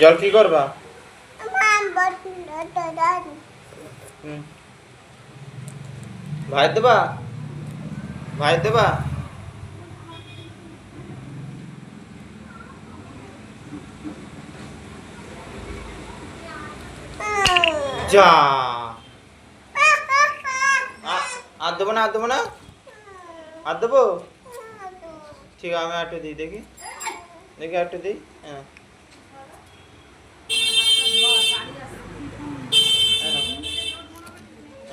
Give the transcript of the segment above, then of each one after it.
জল কি করবা? ভাই দেবা, ভাই দেবা। যা আর দেবো না, আর দেবো না, আর দেবো। ঠিক আছে, আমি একটু দিই, দেখি দেখি একটু দিই। হ্যাঁ,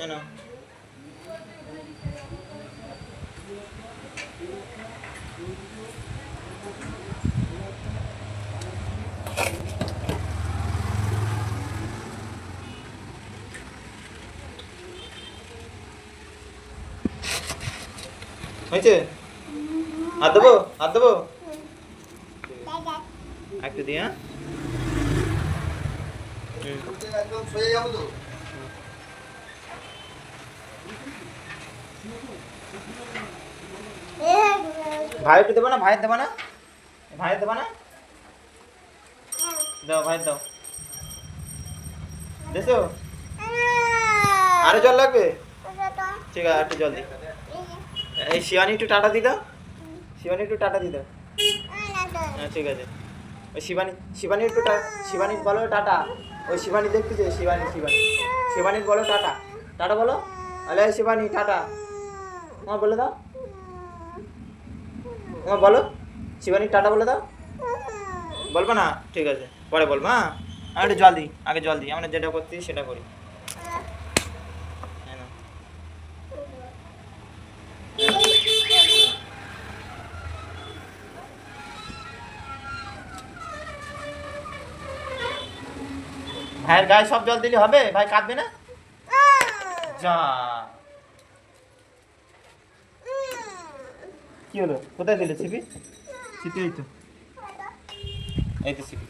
এনো হয়েছে। আর দেবো, আর দেবো, একটু দিই। হ্যাঁ, ভাই একটু দেবো না, ভাই দেবো না, ভাই দেবো না, দাও ভাই দাও। দেখো আরো জল লাগবে। ঠিক আছে, একটু জল দিই। এই শিবানী একটু টাটা দি দাও, শিবানী একটু টাটা দি দাও। হ্যাঁ ঠিক আছে। ওই শিবানী, শিবানী একটু শিবানী বলো টাটা। ওই শিবানী দেখতেছে, শিবানী শিবানী শিবানী বলো টাটা, টাটা বলো। আরে শিবানী টাটা, তোমার বলে দাও, তোমার বলো শিবানী টাটা বলে দাও। বলবো না? ঠিক আছে, পরে বলবো। হ্যাঁ, আমি একটু জল দিই, আগে জল দিই, আমরা যেটা করছি সেটা করি। ভাইয়ের গায়ে সব জল দিলে হবে? ভাই কাঁদবে না? যা, কি হলো? কোথায় দিলে ছিপি? ছিপি এই তো, এই তো ছিপি।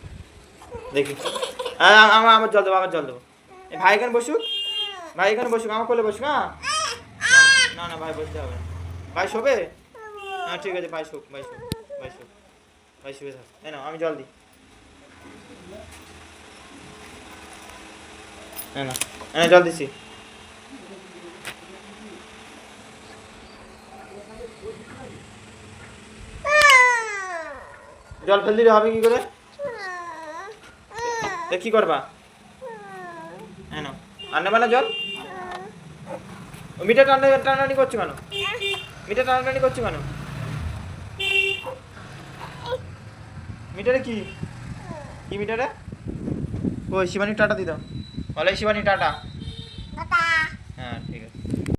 দেখি, আমার আমার জল দেবো, আমার জল দেবো। এই ভাই এখানে বসুক, ভাই এখানে বসুক, আমার কোলে বসুক। হ্যাঁ, না না ভাই বসতে হবে। ভাই শোবে? হ্যাঁ ঠিক আছে, ভাই শোক, ভাই শোক, ভাই শোক, ভাই শুয়ে থাক। এই নাও, আমি জল দিই। না না, হ্যাঁ জল দিচ্ছি। জল ফেল দিলে হবে কি করে? কি করবা? হ্যাঁ নাও, আর নেবা না জল? মিটার টানাটানি করছো কেন? মিটার টানাটানি করছো কেন? মিটারে কি কি মিটারে? ওই শিবানী টাটা দি দাও, বলে শিবানী টাটা।